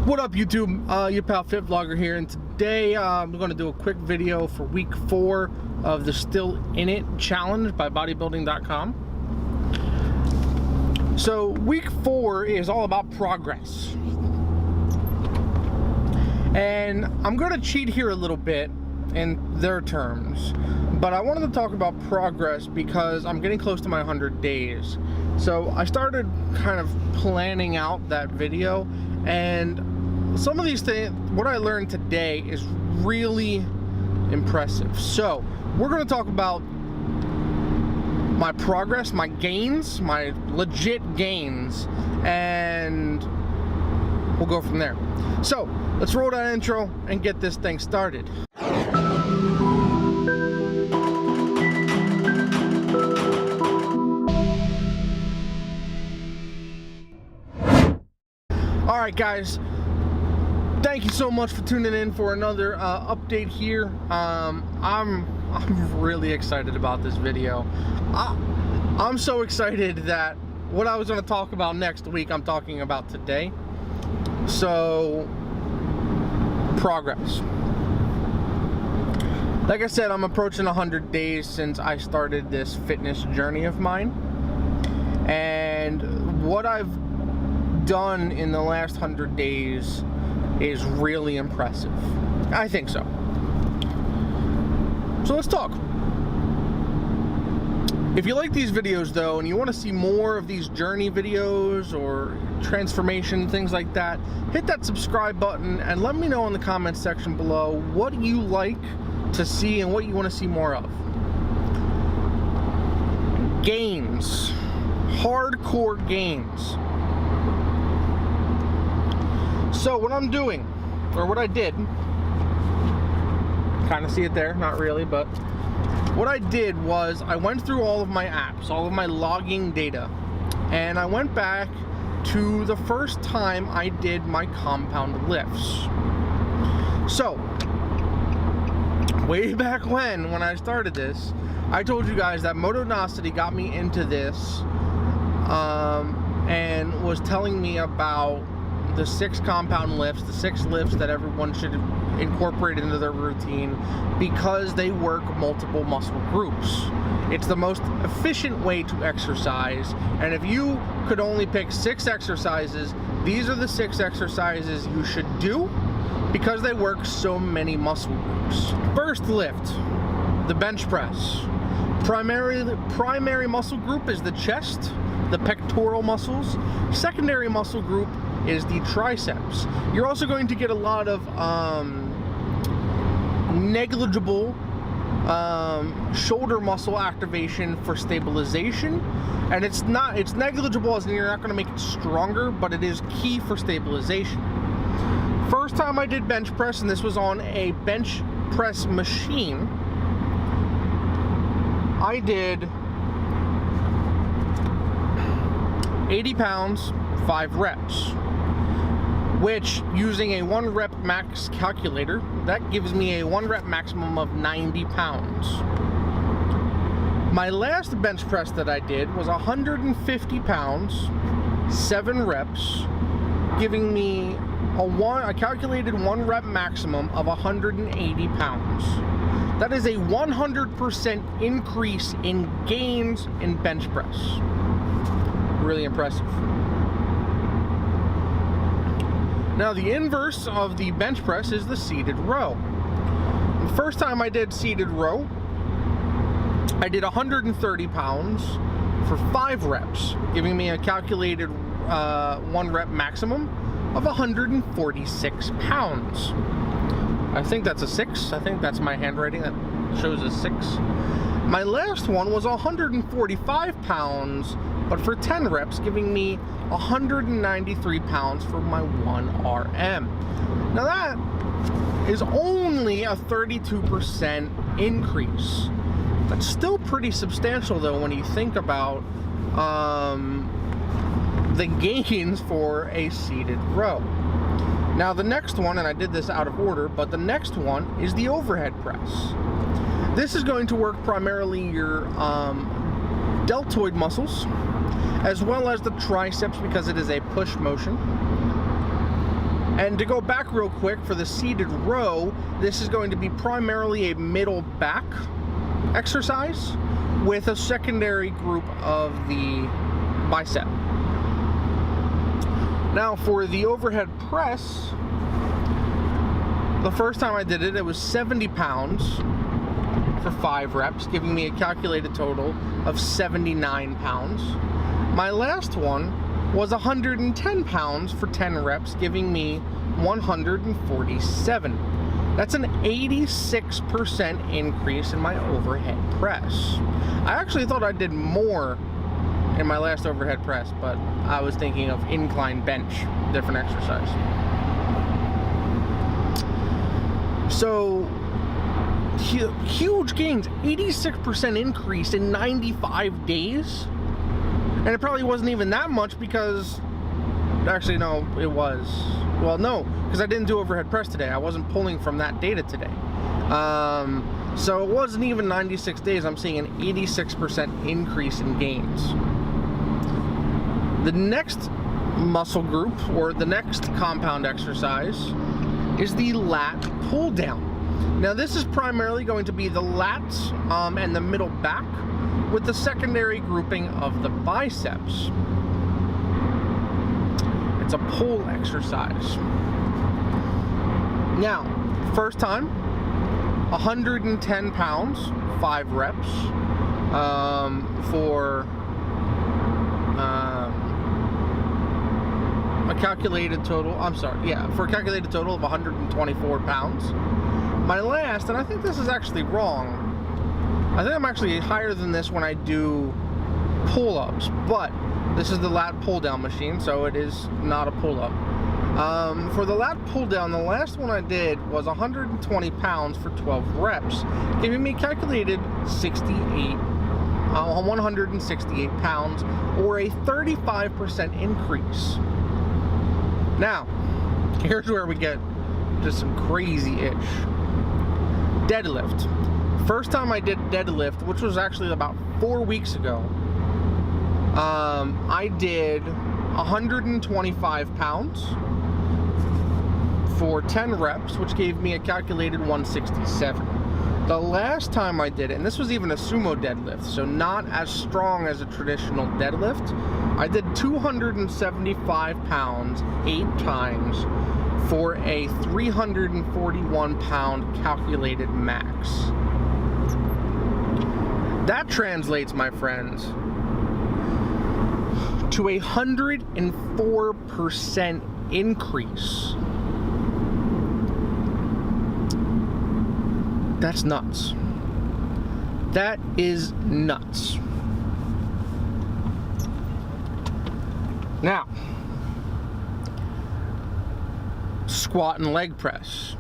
What up, YouTube? Your pal FitVlogger here, and today I'm going to do a quick video for week 4 of the Still In It challenge by bodybuilding.com. So week 4 is all about progress, and I'm going to cheat here a little bit in their terms, but I wanted to talk about progress because I'm getting close to my 100 days. So I started kind of planning out that video, and some of these things, what I learned today is really impressive. So we're going to talk about my progress, my gains, my legit gains, and we'll go from there. So let's roll that intro and get this thing started. All right, guys. Thank you so much for tuning in for another update here. I'm really excited about this video. I'm so excited that what I was going to talk about next week, I'm talking about today. So, progress. Like I said, I'm approaching 100 days since I started this fitness journey of mine. And what I've done in the last 100 days is really impressive. I think so. So let's talk. If you like these videos though, and you want to see more of these journey videos or transformation, things like that, hit that subscribe button and let me know in the comments section below what you like to see and what you want to see more of. Gains. Hardcore gains. So what I'm doing, or what I did, kind of see it there, not really, but what I did was I went through all of my apps, all of my logging data, and I went back to the first time I did my compound lifts. So, way back when I started this, I told you guys that Motonicity got me into this, and was telling me about the 6 compound lifts, the 6 lifts that everyone should incorporate into their routine because they work multiple muscle groups. It's the most efficient way to exercise, and if you could only pick 6 exercises, these are the 6 exercises you should do because they work so many muscle groups. First lift, the bench press. Primary muscle group is the chest, the pectoral muscles. Secondary muscle group is the triceps. You're also going to get a lot of negligible shoulder muscle activation for stabilization, and it's negligible as in you're not going to make it stronger, but it is key for stabilization. First time I did bench press, and this was on a bench press machine, I did 80 pounds, 5 reps, which, using a 1 rep max calculator, that gives me a 1 rep maximum of 90 pounds. My last bench press that I did was 150 pounds, 7 reps, giving me a calculated 1 rep maximum of 180 pounds. That is a 100% increase in gains in bench press. Really impressive. Now the inverse of the bench press is the seated row. The first time I did seated row, I did 130 pounds for 5 reps, giving me a calculated 1 rep maximum of 146 pounds. I think that's a 6. I think that's my handwriting that shows a 6. My last one was 145 pounds, but for 10 reps, giving me 193 pounds for my 1 RM. Now that is only a 32% increase. That's still pretty substantial though when you think about the gains for a seated row. Now the next one, and I did this out of order, but the next one is the overhead press. This is going to work primarily your deltoid muscles, as well as the triceps because it is a push motion. And to go back real quick, for the seated row, this is going to be primarily a middle back exercise with a secondary group of the bicep. Now for the overhead press, the first time I did it, it was 70 pounds for 5 reps, giving me a calculated total of 79 pounds. My last one was 110 pounds for 10 reps, giving me 147. That's an 86% increase in my overhead press. I actually thought I did more in my last overhead press, but I was thinking of incline bench, different exercise. So, huge gains, 86% increase in 95 days. And it probably wasn't even that much because, actually no, it was. Well, no, because I didn't do overhead press today. I wasn't pulling from that data today. So it wasn't even 96 days. I'm seeing an 86% increase in gains. The next muscle group, or the next compound exercise, is the lat pull down. Now this is primarily going to be the lats and the middle back, with the secondary grouping of the biceps. It's a pull exercise. Now, first time, 110 pounds, 5 reps, for a calculated total, for a calculated total of 124 pounds. My last, and I think this is actually wrong, I think I'm actually higher than this when I do pull-ups, but this is the lat pull-down machine, so it is not a pull-up. For the lat pull-down, the last one I did was 120 pounds for 12 reps, giving me calculated 168 pounds, or a 35% increase. Now, here's where we get just some crazy-ish. Deadlift. First time I did deadlift, which was actually about 4 weeks ago, I did 125 pounds for 10 reps, which gave me a calculated 167. The last time I did it, and this was even a sumo deadlift, so not as strong as a traditional deadlift, I did 275 pounds 8 times for a 341 pound calculated max. That translates, my friends, to a 104% increase. That's nuts. That is nuts. Now, squat and leg press.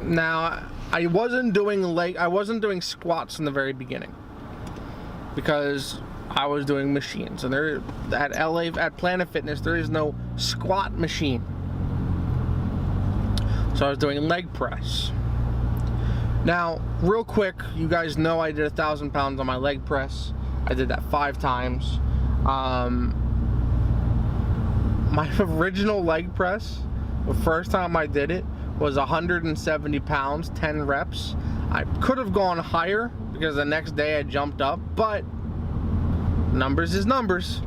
Now, I wasn't doing squats in the very beginning because I was doing machines, and there at Planet Fitness there is no squat machine. So I was doing leg press. Now, real quick, you guys know I did 1,000 pounds on my leg press. I did that 5 times. My original leg press, the first time I did it, was 170 pounds, 10 reps. I could have gone higher because the next day I jumped up, but numbers is numbers.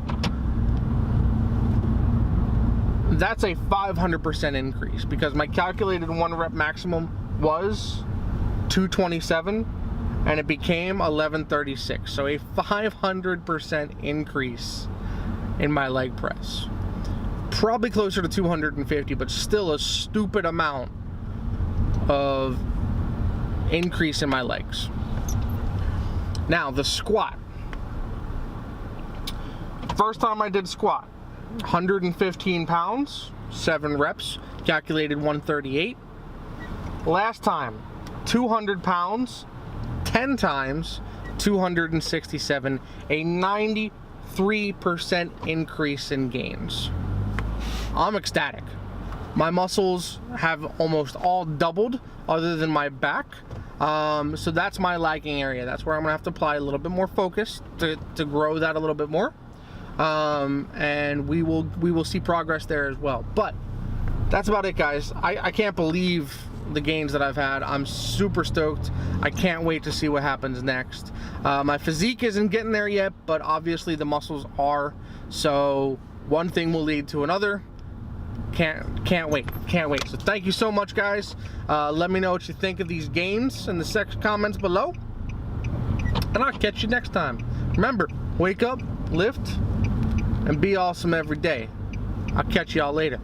That's a 500% increase because my calculated 1 rep maximum was 227 and it became 1136. So a 500% increase in my leg press. Probably closer to 250, but still a stupid amount of increase in my legs. Now, the squat. First time I did squat, 115 pounds, 7 reps, calculated 138. Last time, 200 pounds, 10 times, 267, a 93% increase in gains. I'm ecstatic. My muscles have almost all doubled other than my back. So that's my lagging area. That's where I'm gonna have to apply a little bit more focus to grow that a little bit more. And we will see progress there as well. But that's about it, guys. I can't believe the gains that I've had. I'm super stoked. I can't wait to see what happens next. My physique isn't getting there yet, but obviously the muscles are. So one thing will lead to another. Can't wait. So thank you so much, guys. Let me know what you think of these gains in the comments below, and I'll catch you next time. Remember, wake up, lift, and be awesome every day. I'll catch y'all later.